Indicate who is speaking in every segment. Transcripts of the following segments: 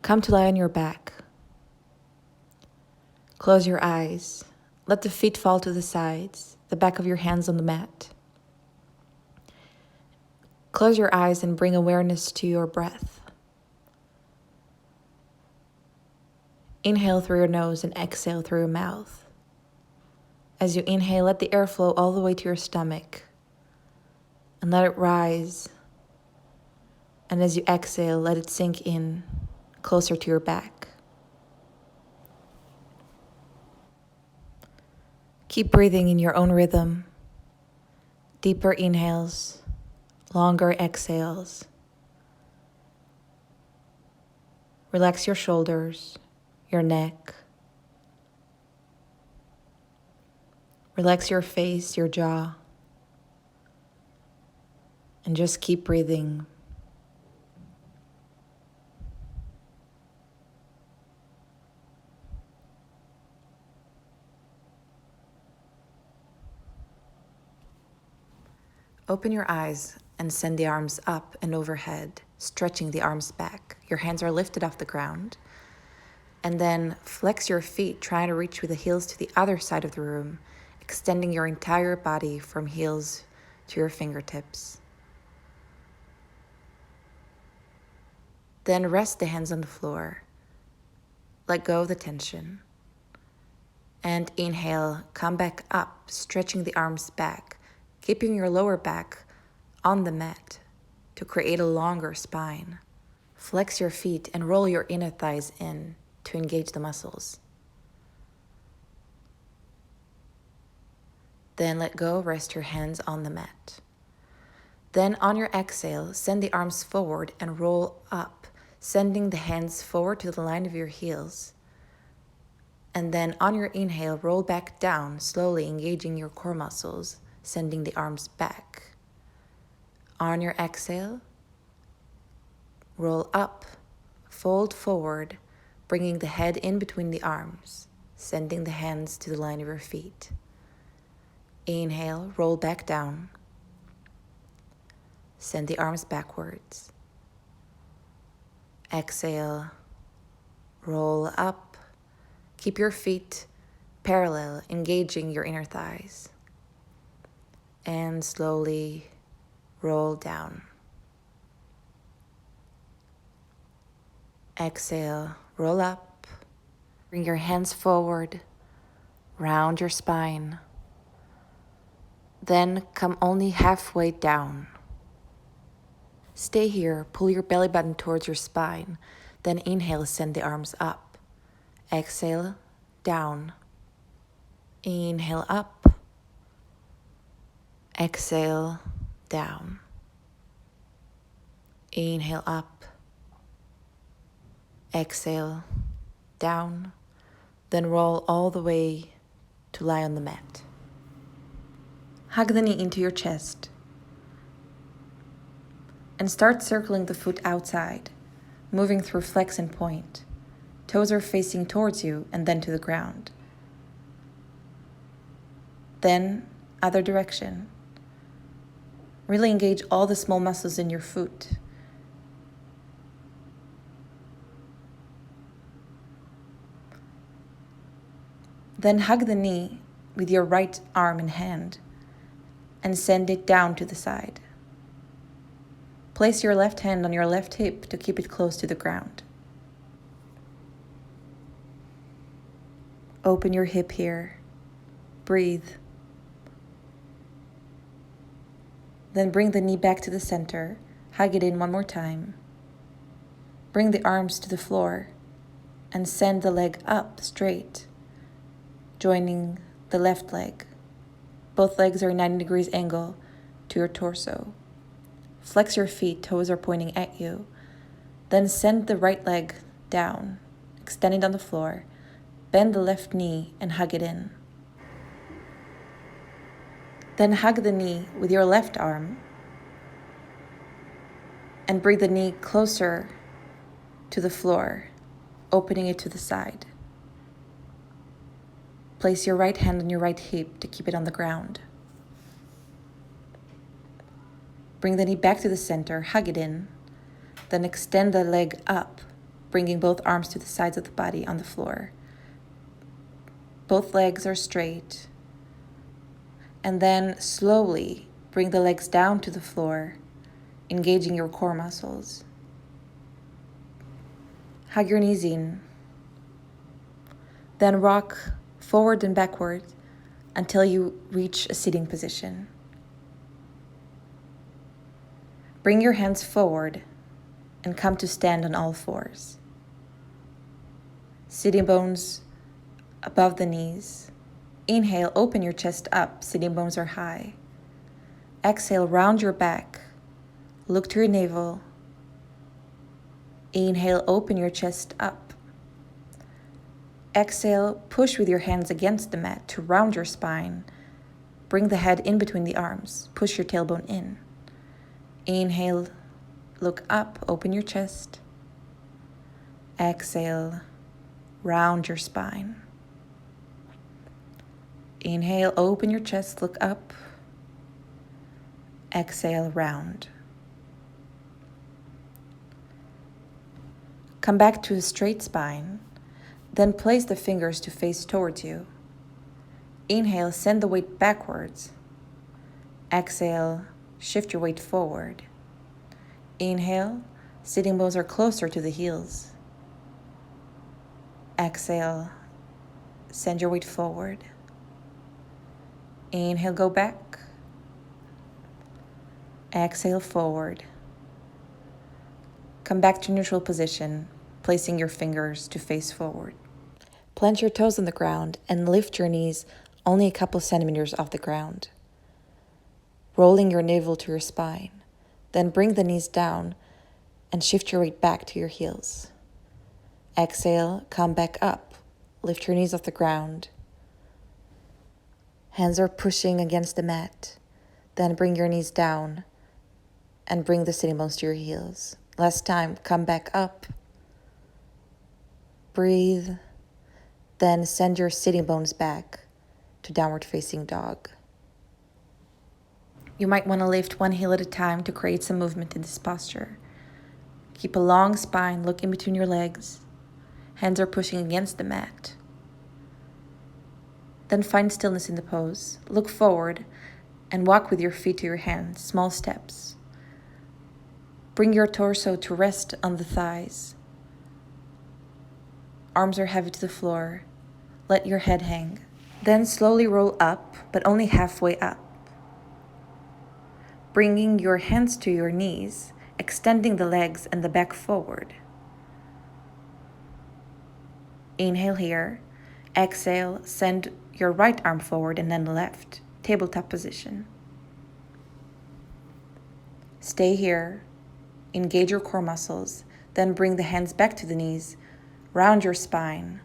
Speaker 1: Come to lie on your back. Close your eyes. Let the feet fall to the sides, the back of your hands on the mat. Close your eyes and bring awareness to your breath. Inhale through your nose and exhale through your mouth. As you inhale, let the air flow all the way to your stomach and let it rise. And as you exhale, let it sink in closer to your back. Keep breathing in your own rhythm. Deeper inhales, longer exhales. Relax your shoulders, your neck. Relax your face, your jaw. And just keep breathing. Open your eyes and send the arms up and overhead, stretching the arms back. Your hands are lifted off the ground. And then flex your feet, trying to reach with the heels to the other side of the room, extending your entire body from heels to your fingertips. Then rest the hands on the floor. Let go of the tension. And inhale, come back up, stretching the arms back, keeping your lower back on the mat to create a longer spine. Flex your feet and roll your inner thighs in to engage the muscles. Then let go, rest your hands on the mat. Then on your exhale, send the arms forward and roll up, sending the hands forward to the line of your heels. And then on your inhale, roll back down, slowly engaging your core muscles, sending the arms back. On your exhale, roll up, fold forward, bringing the head in between the arms, sending the hands to the line of your feet. Inhale, roll back down. Send the arms backwards. Exhale, roll up. Keep your feet parallel, engaging your inner thighs. And slowly roll down. Exhale, roll up. Bring your hands forward, round your spine. Then come only halfway down. Stay here, pull your belly button towards your spine. Then inhale, send the arms up. Exhale, down. Inhale, up. Exhale, down. Inhale, up. Exhale, down. Then roll all the way to lie on the mat. Hug the knee into your chest. And start circling the foot outside, moving through flex and point. Toes are facing towards you and then to the ground. Then, other direction. Really engage all the small muscles in your foot. Then hug the knee with your right arm and hand and send it down to the side. Place your left hand on your left hip to keep it close to the ground. Open your hip here. Breathe. Then bring the knee back to the center. Hug it in one more time. Bring the arms to the floor and send the leg up straight, joining the left leg. Both legs are 90 degrees angle to your torso. Flex your feet, toes are pointing at you. Then send the right leg down, extend it on the floor. Bend the left knee and hug it in. Then hug the knee with your left arm and bring the knee closer to the floor, opening it to the side. Place your right hand on your right hip to keep it on the ground. Bring the knee back to the center, hug it in, then extend the leg up, bringing both arms to the sides of the body on the floor. Both legs are straight. And then slowly bring the legs down to the floor, engaging your core muscles. Hug your knees in. Then rock forward and backward until you reach a sitting position. Bring your hands forward and come to stand on all fours. Sitting bones above the knees. Inhale, open your chest up, sitting bones are high. Exhale, round your back. Look to your navel. Inhale, open your chest up. Exhale, push with your hands against the mat to round your spine. Bring the head in between the arms. Push your tailbone in. Inhale, look up, open your chest. Exhale, round your spine. Inhale, open your chest, look up. Exhale, round. Come back to a straight spine, then place the fingers to face towards you. Inhale, send the weight backwards. Exhale, shift your weight forward. Inhale, sitting bones are closer to the heels. Exhale, send your weight forward. Inhale, go back. Exhale, forward. Come back to neutral position, placing your fingers to face forward. Plant your toes on the ground and lift your knees only a couple centimeters off the ground. Rolling your navel to your spine. Then bring the knees down and shift your weight back to your heels. Exhale, come back up. Lift your knees off the ground. Hands are pushing against the mat. Then bring your knees down and bring the sitting bones to your heels. Last time, come back up. Breathe. Then send your sitting bones back to downward facing dog. You might want to lift one heel at a time to create some movement in this posture. Keep a long spine, look in between your legs. Hands are pushing against the mat. Then find stillness in the pose. Look forward and walk with your feet to your hands, small steps. Bring your torso to rest on the thighs. Arms are heavy to the floor. Let your head hang. Then slowly roll up, but only halfway up. Bringing your hands to your knees, extending the legs and the back forward. Inhale here. Exhale, send your right arm forward and then the left, tabletop position. Stay here, engage your core muscles, then bring the hands back to the knees, round your spine,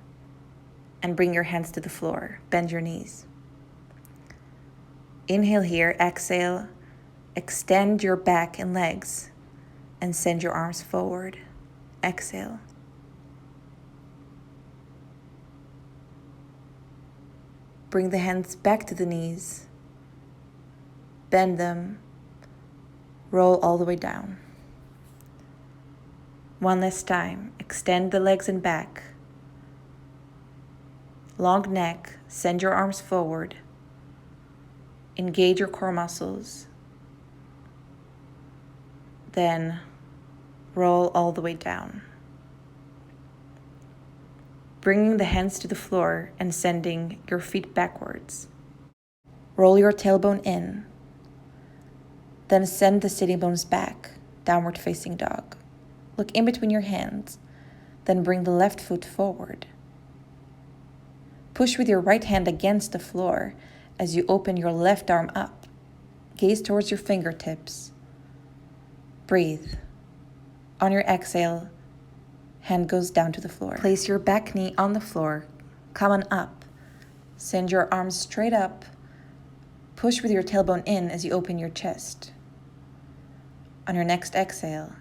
Speaker 1: and bring your hands to the floor, bend your knees. Inhale here, exhale, extend your back and legs, and send your arms forward. Exhale. Bring the hands back to the knees. Bend them. Roll all the way down. One last time. Extend the legs and back. Long neck. Send your arms forward. Engage your core muscles. Then roll all the way down. Bringing the hands to the floor and sending your feet backwards. Roll your tailbone in. Then send the sitting bones back, downward facing dog. Look in between your hands. Then bring the left foot forward. Push with your right hand against the floor as you open your left arm up. Gaze towards your fingertips. Breathe. On your exhale, hand goes down to the floor. Place your back knee on the floor. Come on up. Send your arms straight up. Push with your tailbone in as you open your chest. On your next exhale,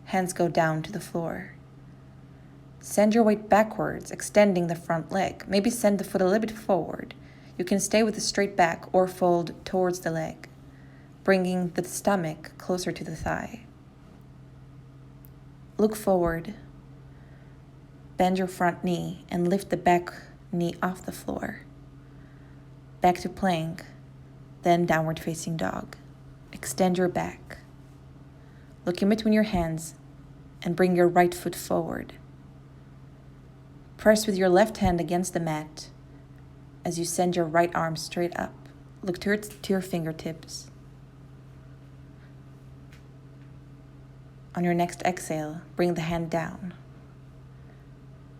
Speaker 1: hands go down to the floor. Send your weight backwards, extending the front leg. Maybe send the foot a little bit forward. You can stay with the straight back or fold towards the leg, bringing the stomach closer to the thigh. Look forward. bend your front knee and lift the back knee off the floor. Back to plank, then downward facing dog. Extend your back. Look in between your hands and bring your right foot forward. Press with your left hand against the mat as you send your right arm straight up. Look to your fingertips. On your next exhale, bring the hand down.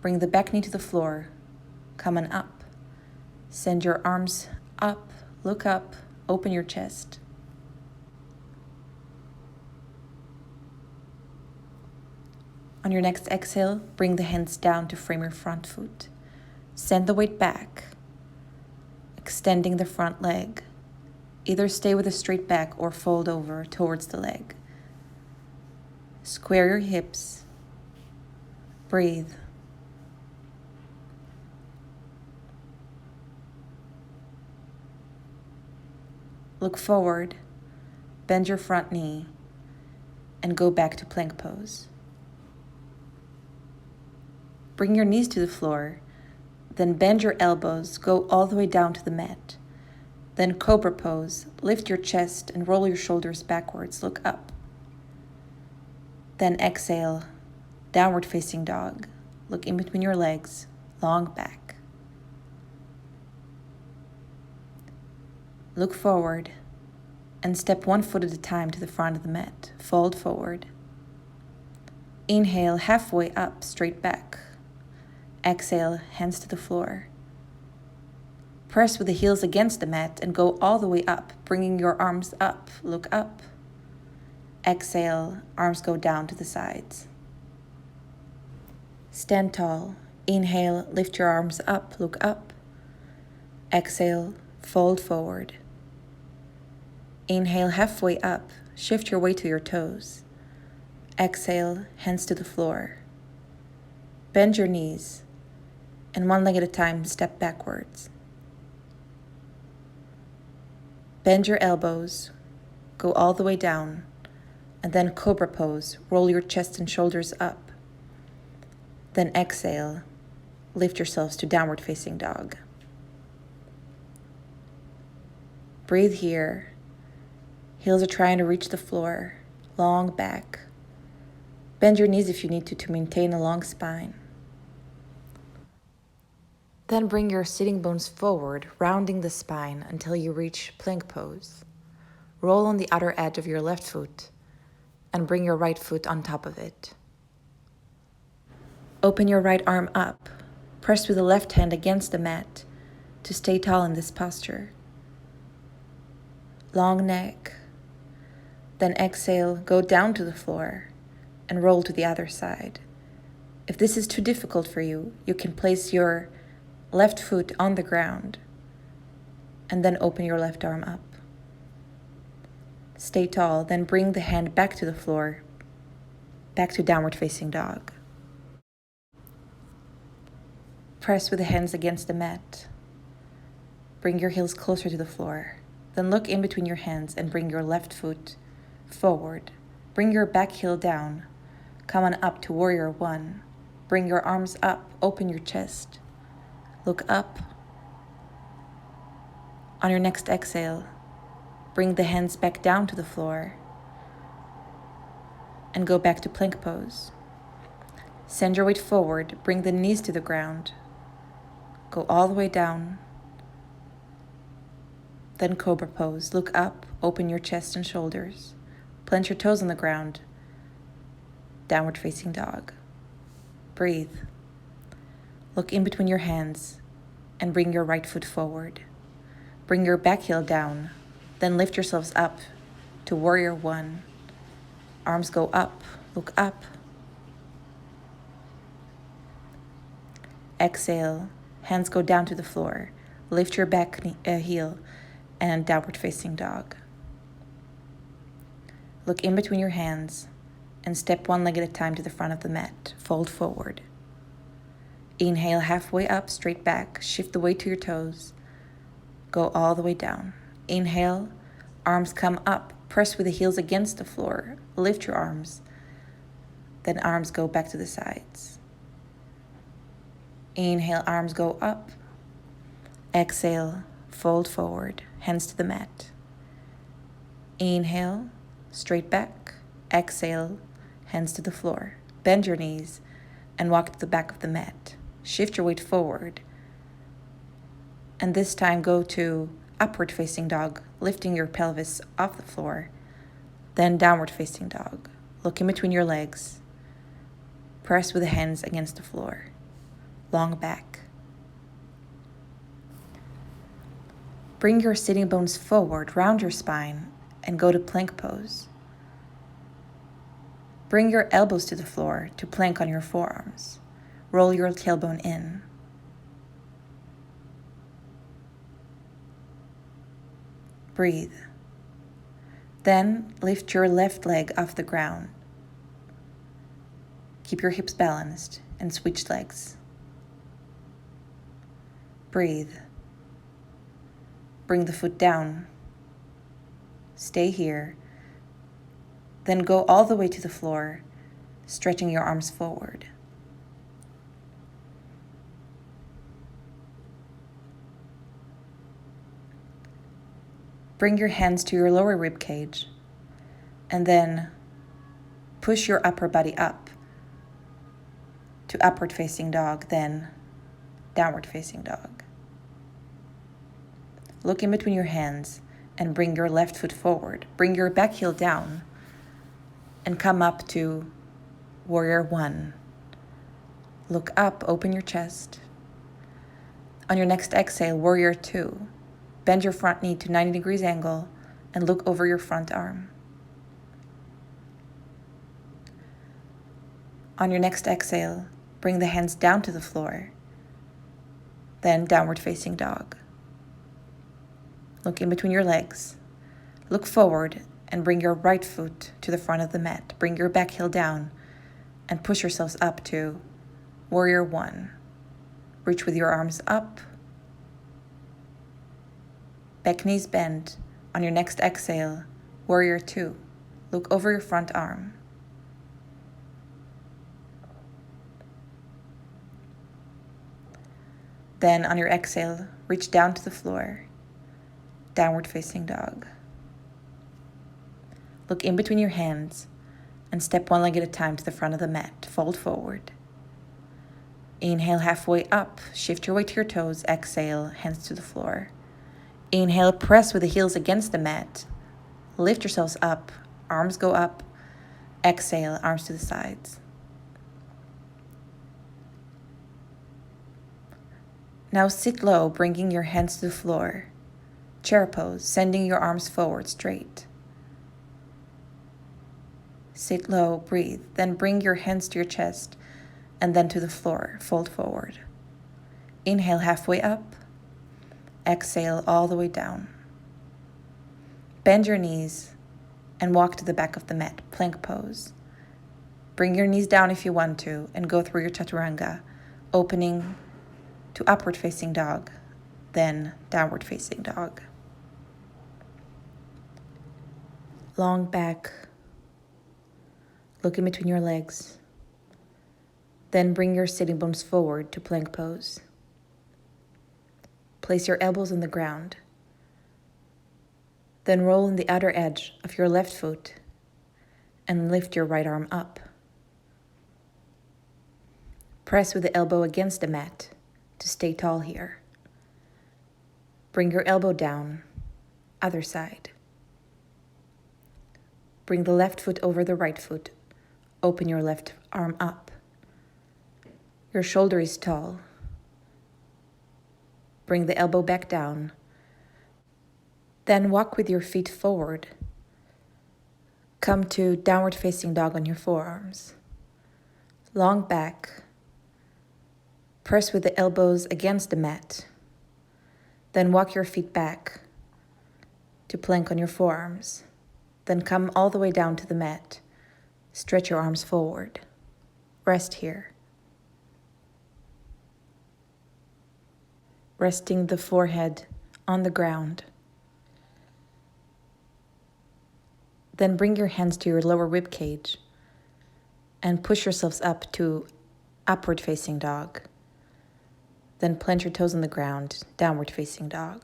Speaker 1: Bring the back knee to the floor. Come on up. Send your arms up, look up, open your chest. On your next exhale, bring the hands down to frame your front foot. Send the weight back, extending the front leg. Either stay with a straight back or fold over towards the leg. Square your hips. Breathe. Look forward, bend your front knee, and go back to plank pose. Bring your knees to the floor, then bend your elbows, go all the way down to the mat. Then cobra pose, lift your chest and roll your shoulders backwards, look up. Then exhale, downward facing dog. Look in between your legs, long back. Look forward and step 1 foot at a time to the front of the mat. Fold forward. Inhale, halfway up, straight back. Exhale, hands to the floor. Press with the heels against the mat and go all the way up, bringing your arms up. Look up. Exhale, arms go down to the sides. Stand tall. Inhale, lift your arms up, look up. Exhale, fold forward. Inhale, halfway up, shift your weight to your toes. Exhale, hands to the floor. Bend your knees, and 1 leg at a time, step backwards. Bend your elbows, go all the way down, and then cobra pose, roll your chest and shoulders up. Then exhale, lift yourselves to downward facing dog. Breathe here. Heels are trying to reach the floor, long back. Bend your knees if you need to maintain a long spine. Then bring your sitting bones forward, rounding the spine until you reach plank pose. Roll on the outer edge of your left foot and bring your right foot on top of it. Open your right arm up. Press with the left hand against the mat to stay tall in this posture. Long neck. Then exhale, go down to the floor and roll to the other side. If this is too difficult for you, you can place your left foot on the ground and then open your left arm up. Stay tall, then bring the hand back to the floor, back to downward facing dog. Press with the hands against the mat. Bring your heels closer to the floor. Then look in between your hands and bring your left foot forward. Bring your back heel down. Come on up to warrior 1. Bring your arms up, open your chest. Look up. On your next exhale, bring the hands back down to the floor and go back to plank pose. Send your weight forward, bring the knees to the ground. Go all the way down. Then cobra pose. Look up, open your chest and shoulders. Plant your toes on the ground. Downward facing dog. Breathe. Look in between your hands and bring your right foot forward. Bring your back heel down, then lift yourselves up to warrior 1. Arms go up, look up. Exhale, hands go down to the floor. Lift your back heel and downward facing dog. Look in between your hands and step 1 leg at a time to the front of the mat. Fold forward. Inhale, halfway up, straight back. Shift the weight to your toes. Go all the way down. Inhale, arms come up. Press with the heels against the floor. Lift your arms. Then arms go back to the sides. Inhale, arms go up. Exhale, fold forward, hands to the mat. Inhale, straight back. Exhale, hands to the floor. Bend your knees and walk to the back of the mat. Shift your weight forward. And this time go to upward facing dog, lifting your pelvis off the floor. Then downward facing dog. Look in between your legs. Press with the hands against the floor. Long back. Bring your sitting bones forward, round your spine, and go to plank pose. Bring your elbows to the floor to plank on your forearms. Roll your tailbone in. Breathe. Then lift your left leg off the ground. Keep your hips balanced and switch legs. Breathe. Bring the foot down. Stay here. Then go all the way to the floor, stretching your arms forward. Bring your hands to your lower rib cage, and then push your upper body up to upward facing dog, then downward facing dog. Look in between your hands and bring your left foot forward. Bring your back heel down and come up to warrior one. Look up, open your chest. On your next exhale, warrior two. Bend your front knee to 90 degrees angle and look over your front arm. On your next exhale, bring the hands down to the floor, then downward facing dog. Look in between your legs. Look forward and bring your right foot to the front of the mat. Bring your back heel down and push yourselves up to warrior one. Reach with your arms up. Back knees bend. On your next exhale, warrior two. Look over your front arm. Then on your exhale, reach down to the floor. Downward facing dog. Look in between your hands and step one leg at a time to the front of the mat. Fold forward. Inhale halfway up. Shift your weight to your toes. Exhale, hands to the floor. Inhale, press with the heels against the mat. Lift yourselves up. Arms go up. Exhale, arms to the sides. Now sit low, bringing your hands to the floor. Chair pose, sending your arms forward straight. Sit low, breathe, then bring your hands to your chest and then to the floor, fold forward. Inhale halfway up, exhale all the way down. Bend your knees and walk to the back of the mat, plank pose. Bring your knees down if you want to and go through your chaturanga, opening to upward facing dog, then downward facing dog. Long back. Look in between your legs. Then bring your sitting bones forward to plank pose. Place your elbows on the ground. Then roll in the outer edge of your left foot and lift your right arm up. Press with the elbow against the mat to stay tall here. Bring your elbow down, other side. Bring the left foot over the right foot. Open your left arm up. Your shoulder is tall. Bring the elbow back down. Then walk with your feet forward. Come to downward facing dog on your forearms. Long back. Press with the elbows against the mat. Then walk your feet back to plank on your forearms. Then come all the way down to the mat. Stretch your arms forward. Rest here. Resting the forehead on the ground. Then bring your hands to your lower rib cage and push yourselves up to upward facing dog. Then plant your toes on the ground, downward facing dog.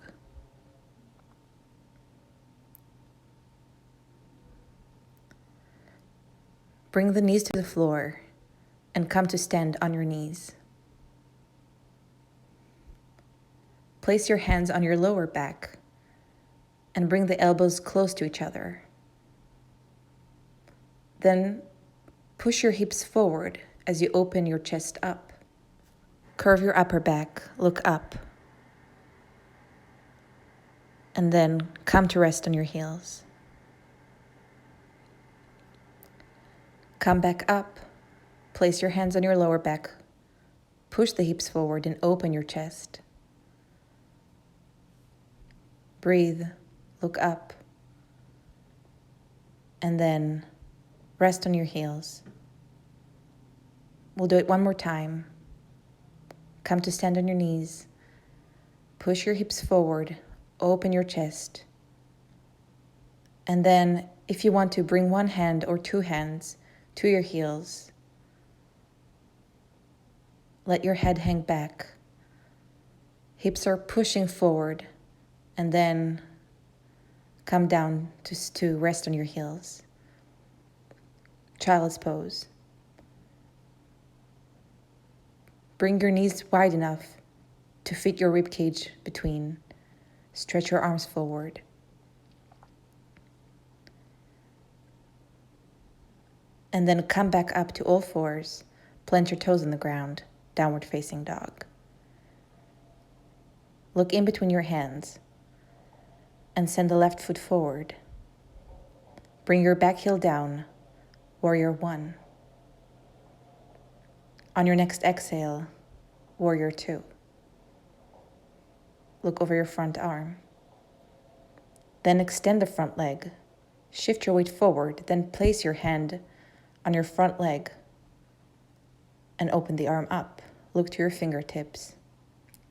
Speaker 1: Bring the knees to the floor and come to stand on your knees. Place your hands on your lower back and bring the elbows close to each other. Then push your hips forward as you open your chest up. Curve your upper back, look up. And then come to rest on your heels. Come back up, place your hands on your lower back, push the hips forward and open your chest. Breathe, look up, and then rest on your heels. We'll do it one more time. Come to stand on your knees, push your hips forward, open your chest, and then if you want to, bring one hand or two hands to your heels. Let your head hang back. Hips are pushing forward, and then come down to rest on your heels. Child's pose. Bring your knees wide enough to fit your rib cage between. Stretch your arms forward. And then come back up to all fours. Plant your toes on the ground, downward facing dog. Look in between your hands and send the left foot forward. Bring your back heel down, warrior one. On your next exhale, warrior two. Look over your front arm. Then extend the front leg. Shift your weight forward, then place your hand on your front leg and open the arm up. Look to your fingertips.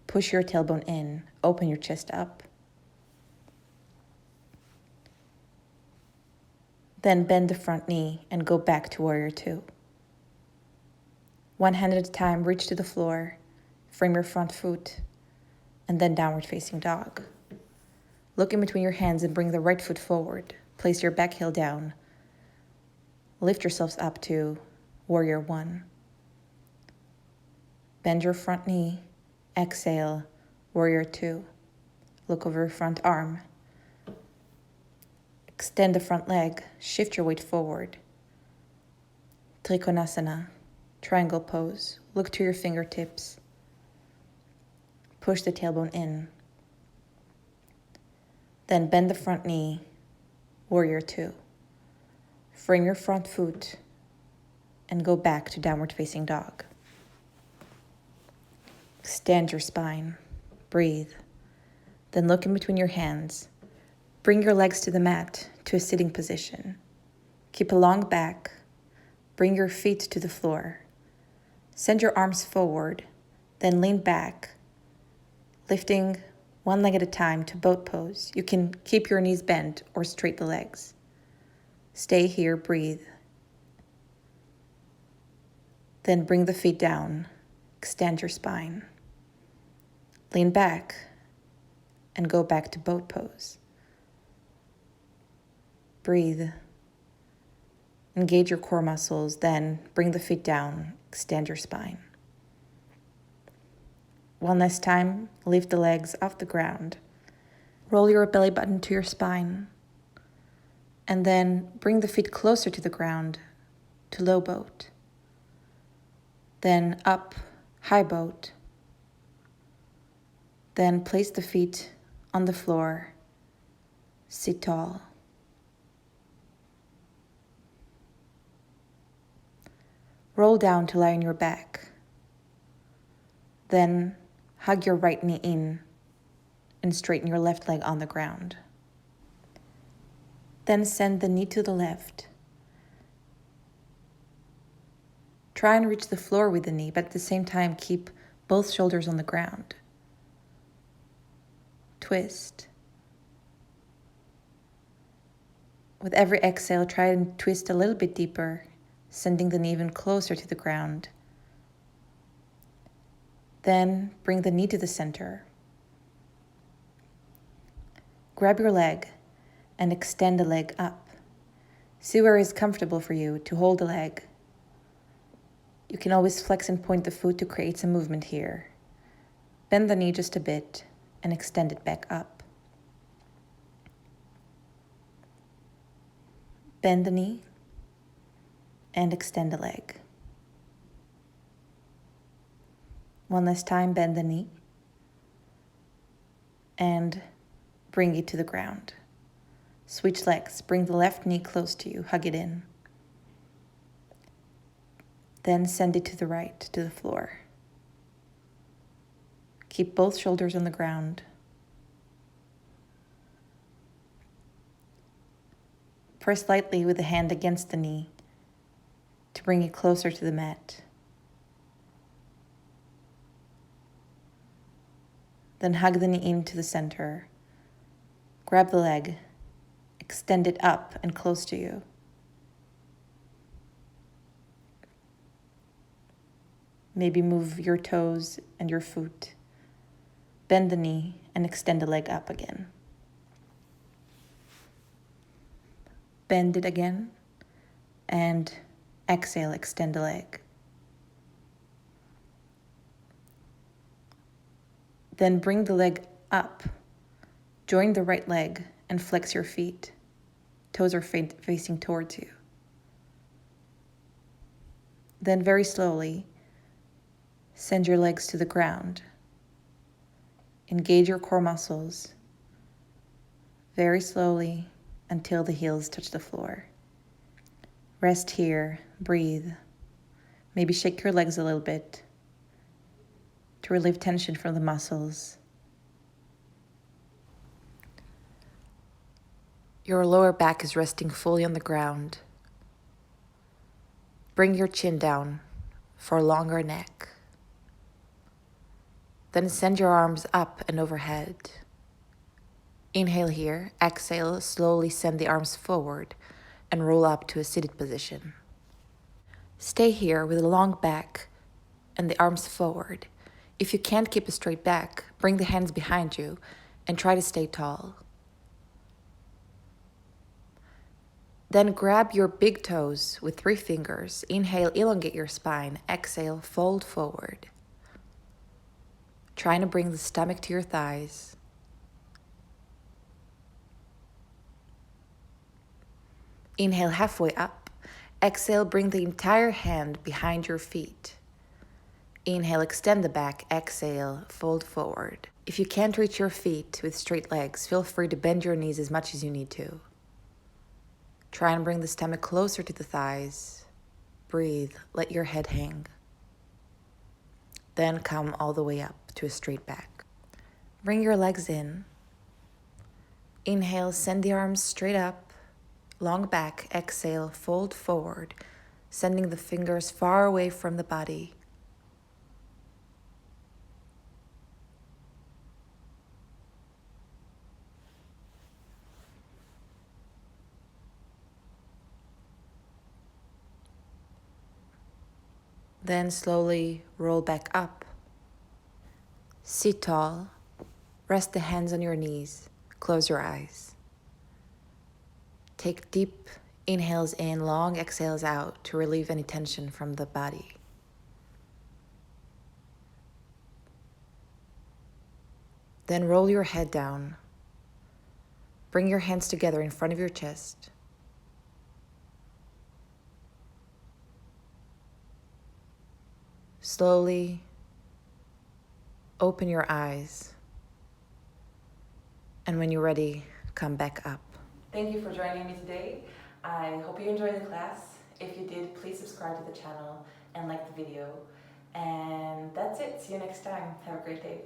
Speaker 1: Push your tailbone in, open your chest up. Then bend the front knee and go back to warrior two. One hand at a time, reach to the floor, frame your front foot, and then downward facing dog. Look in between your hands and bring the right foot forward. Place your back heel down. Lift yourselves up to warrior one. Bend your front knee. Exhale, warrior two. Look over your front arm. Extend the front leg. Shift your weight forward. Trikonasana, triangle pose. Look to your fingertips. Push the tailbone in. Then bend the front knee, warrior two. Frame your front foot and go back to downward facing dog. Extend your spine, breathe. Then look in between your hands. Bring your legs to the mat to a sitting position. Keep a long back. Bring your feet to the floor. Send your arms forward, then lean back, lifting one leg at a time to boat pose. You can keep your knees bent or straight the legs. Stay here, breathe. Then bring the feet down, extend your spine. Lean back and go back to boat pose. Breathe. Engage your core muscles, then bring the feet down, extend your spine. One last time, lift the legs off the ground. Roll your belly button to your spine. And then bring the feet closer to the ground to low boat. Then up, high boat. Then place the feet on the floor. Sit tall. Roll down to lie on your back. Then hug your right knee in and straighten your left leg on the ground. Then send the knee to the left. Try and reach the floor with the knee, but at the same time keep both shoulders on the ground. Twist. With every exhale, try and twist a little bit deeper, sending the knee even closer to the ground. Then bring the knee to the center. Grab your leg and extend the leg up. See where is comfortable for you to hold the leg. You can always flex and point the foot to create some movement here. Bend the knee just a bit and extend it back up. Bend the knee and extend the leg. One last time, bend the knee and bring it to the ground. Switch legs, bring the left knee close to you, hug it in. Then send it to the right, to the floor. Keep both shoulders on the ground. Press lightly with the hand against the knee to bring it closer to the mat. Then hug the knee into the center. Grab the leg, extend it up and close to you. Maybe move your toes and your foot. Bend the knee and extend the leg up again. Bend it again and exhale, extend the leg. Then bring the leg up. Join the right leg and flex your feet. Toes are facing towards you. Then very slowly, send your legs to the ground. Engage your core muscles very slowly until the heels touch the floor. Rest here, breathe. Maybe shake your legs a little bit to relieve tension from the muscles. Your lower back is resting fully on the ground. Bring your chin down for a longer neck. Then send your arms up and overhead. Inhale here, exhale, slowly send the arms forward and roll up to a seated position. Stay here with a long back and the arms forward. If you can't keep a straight back, bring the hands behind you and try to stay tall. Then grab your big toes with 3 fingers. Inhale, elongate your spine. Exhale, fold forward. Trying to bring the stomach to your thighs. Inhale, halfway up. Exhale, bring the entire hand behind your feet. Inhale, extend the back. Exhale, fold forward. If you can't reach your feet with straight legs, feel free to bend your knees as much as you need to. Try and bring the stomach closer to the thighs. Breathe, let your head hang. Then come all the way up to a straight back. Bring your legs in. Inhale, send the arms straight up, long back. Exhale, fold forward, sending the fingers far away from the body. Then slowly roll back up. Sit tall. Rest the hands on your knees. Close your eyes. Take deep inhales in, long exhales out to relieve any tension from the body. Then roll your head down. Bring your hands together in front of your chest. Slowly open your eyes. And when you're ready, come back up. Thank you for joining me today. I hope you enjoyed the class. If you did, please subscribe to the channel and like the video. And that's it. See you next time. Have a great day.